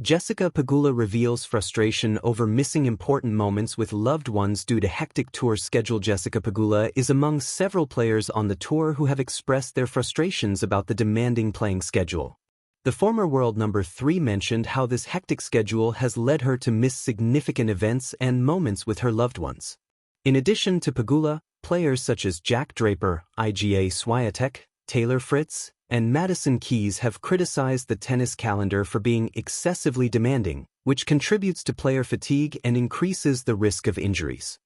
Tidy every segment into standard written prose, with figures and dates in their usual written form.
Jessica Pegula reveals frustration over missing important moments with loved ones due to hectic tour schedule. Jessica Pegula is among several players on the tour who have expressed their frustrations about the demanding playing schedule. The former world number 3 mentioned how this hectic schedule has led her to miss significant events and moments with her loved ones. In addition to Pegula, players such as Jack Draper, Iga Swiatek, Taylor Fritz, and Madison Keys have criticized the tennis calendar for being excessively demanding, which contributes to player fatigue and increases the risk of injuries.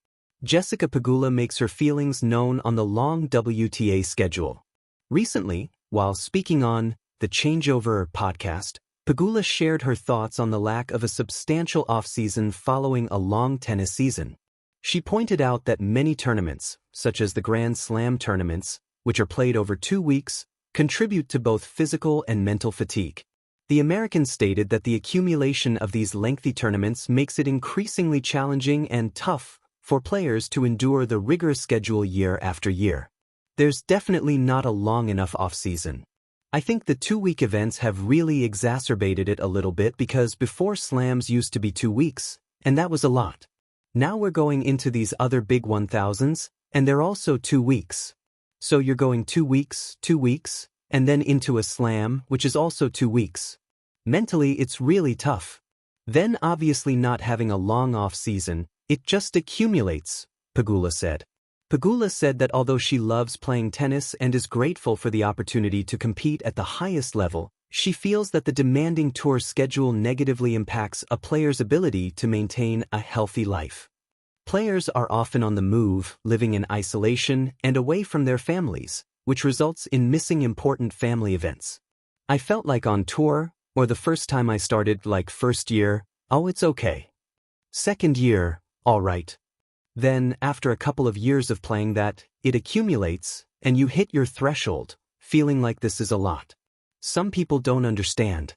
Jessica Pegula makes her feelings known on the long WTA schedule. Recently, while speaking on the Changeover podcast, Pegula shared her thoughts on the lack of a substantial off-season following a long tennis season. She pointed out that many tournaments, such as the Grand Slam tournaments, which are played over 2 weeks, contribute to both physical and mental fatigue. The American stated that the accumulation of these lengthy tournaments makes it increasingly challenging and tough for players to endure the rigorous schedule year after year. There's definitely not a long enough off-season. I think the 2-week events have really exacerbated it a little bit because before slams used to be 2 weeks, and that was a lot. Now we're going into these other big 1000s, and they're also 2 weeks. So you're going 2 weeks, 2 weeks, and then into a slam, which is also 2 weeks. Mentally, it's really tough. Then obviously not having a long off-season, it just accumulates, Pegula said. Pegula said that although she loves playing tennis and is grateful for the opportunity to compete at the highest level, she feels that the demanding tour schedule negatively impacts a player's ability to maintain a healthy life. Players are often on the move, living in isolation and away from their families, which results in missing important family events. I felt like on tour, or the first time I started, like first year, oh it's okay. Second year, all right. Then, after a couple of years of playing that, it accumulates, and you hit your threshold, feeling like this is a lot. Some people don't understand.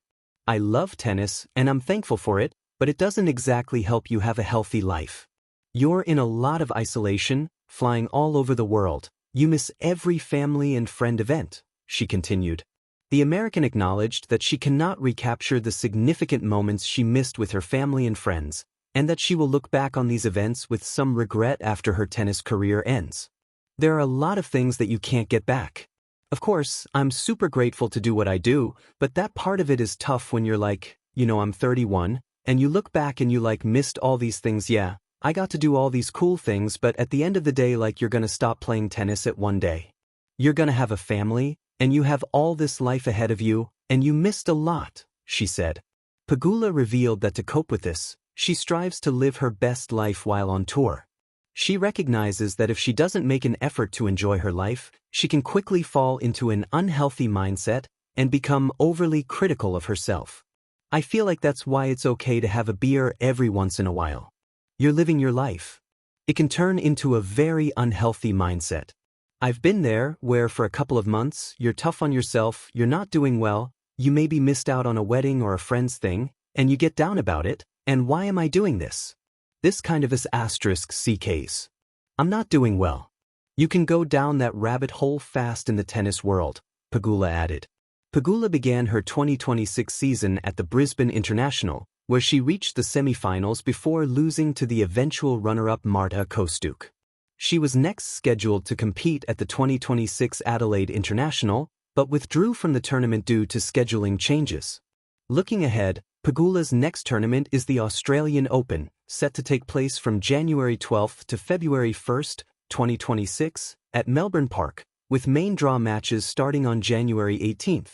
I love tennis, and I'm thankful for it, but it doesn't exactly help you have a healthy life. You're in a lot of isolation, flying all over the world. You miss every family and friend event, she continued. The American acknowledged that she cannot recapture the significant moments she missed with her family and friends, and that she will look back on these events with some regret after her tennis career ends. There are a lot of things that you can't get back. Of course, I'm super grateful to do what I do, but that part of it is tough when you're like, I'm 31, and you look back and you missed all these things. Yeah, I got to do all these cool things, but at the end of the day, you're gonna stop playing tennis at one day. You're gonna have a family, and you have all this life ahead of you, and you missed a lot, she said. Pegula revealed that to cope with this, she strives to live her best life while on tour. She recognizes that if she doesn't make an effort to enjoy her life, she can quickly fall into an unhealthy mindset and become overly critical of herself. I feel like that's why it's okay to have a beer every once in a while. You're living your life. It can turn into a very unhealthy mindset. I've been there, where for a couple of months, you're tough on yourself, you're not doing well, you maybe missed out on a wedding or a friend's thing, and you get down about it, and why am I doing this? This kind of is *C case. I'm not doing well. You can go down that rabbit hole fast in the tennis world, Pegula added. Pegula began her 2026 season at the Brisbane International, where she reached the semi-finals before losing to the eventual runner-up Marta Kostyuk. She was next scheduled to compete at the 2026 Adelaide International, but withdrew from the tournament due to scheduling changes. Looking ahead, Pegula's next tournament is the Australian Open, set to take place from January 12 to February 1, 2026, at Melbourne Park, with main draw matches starting on January 18.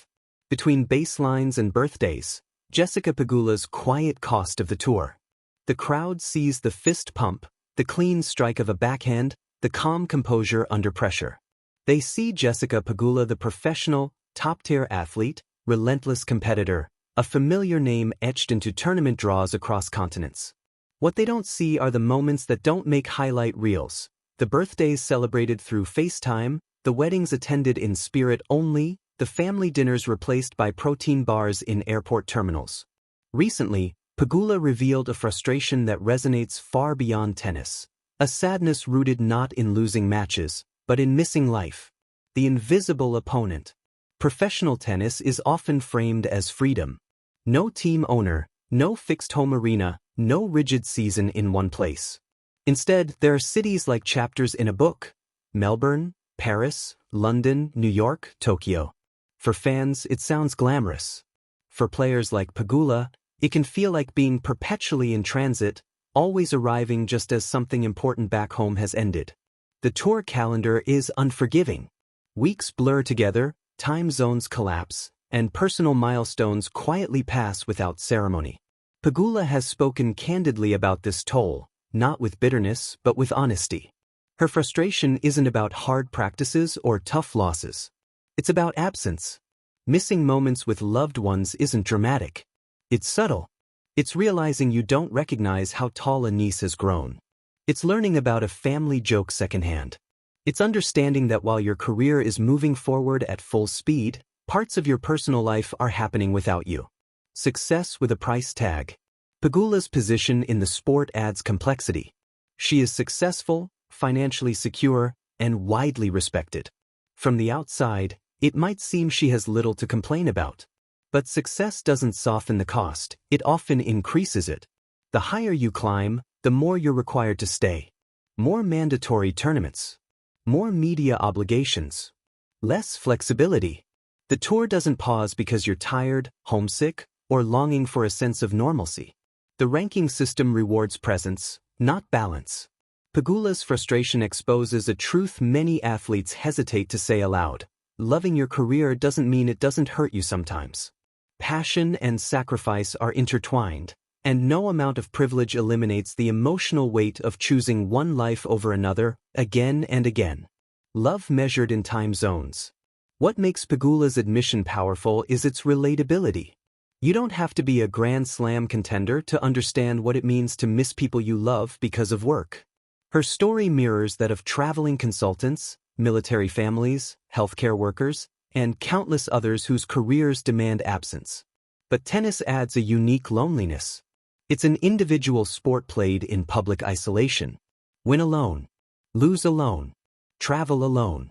Between baselines and birthdays, Jessica Pegula's quiet cost of the tour. The crowd sees the fist pump, the clean strike of a backhand, the calm composure under pressure. They see Jessica Pegula the professional, top-tier athlete, relentless competitor, a familiar name etched into tournament draws across continents. What they don't see are the moments that don't make highlight reels, the birthdays celebrated through FaceTime, the weddings attended in spirit only, the family dinners replaced by protein bars in airport terminals. Recently, Pegula revealed a frustration that resonates far beyond tennis, a sadness rooted not in losing matches, but in missing life. The invisible opponent. Professional tennis is often framed as freedom. No team owner, No fixed home arena, no rigid season in one place. Instead, there are cities like chapters in a book: Melbourne, Paris, London, New York, Tokyo. For fans, it sounds glamorous. For players like Pegula, it can feel like being perpetually in transit, always arriving just as something important back home has ended. The tour calendar is unforgiving. Weeks blur together, time zones collapse, and personal milestones quietly pass without ceremony. Pegula has spoken candidly about this toll, not with bitterness but with honesty. Her frustration isn't about hard practices or tough losses. It's about absence. Missing moments with loved ones isn't dramatic. It's subtle. It's realizing you don't recognize how tall a niece has grown. It's learning about a family joke secondhand. It's understanding that while your career is moving forward at full speed, parts of your personal life are happening without you. Success with a price tag. Pegula's position in the sport adds complexity. She is successful, financially secure, and widely respected. From the outside, it might seem she has little to complain about. But success doesn't soften the cost, it often increases it. The higher you climb, the more you're required to stay. More mandatory tournaments. More media obligations. Less flexibility. The tour doesn't pause because you're tired, homesick, or longing for a sense of normalcy. The ranking system rewards presence, not balance. Pegula's frustration exposes a truth many athletes hesitate to say aloud. Loving your career doesn't mean it doesn't hurt you sometimes. Passion and sacrifice are intertwined, and no amount of privilege eliminates the emotional weight of choosing one life over another, again and again. Love measured in time zones. What makes Pegula's admission powerful is its relatability. You don't have to be a Grand Slam contender to understand what it means to miss people you love because of work. Her story mirrors that of traveling consultants, military families, healthcare workers, and countless others whose careers demand absence. But tennis adds a unique loneliness. It's an individual sport played in public isolation. Win alone. Lose alone. Travel alone.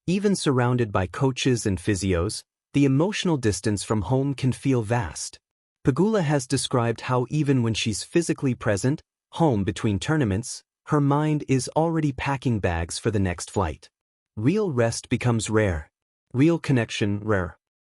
Even surrounded by coaches and physios, the emotional distance from home can feel vast. Pegula has described how even when she's physically present, home between tournaments, her mind is already packing bags for the next flight. Real rest becomes rare. Real connection rare.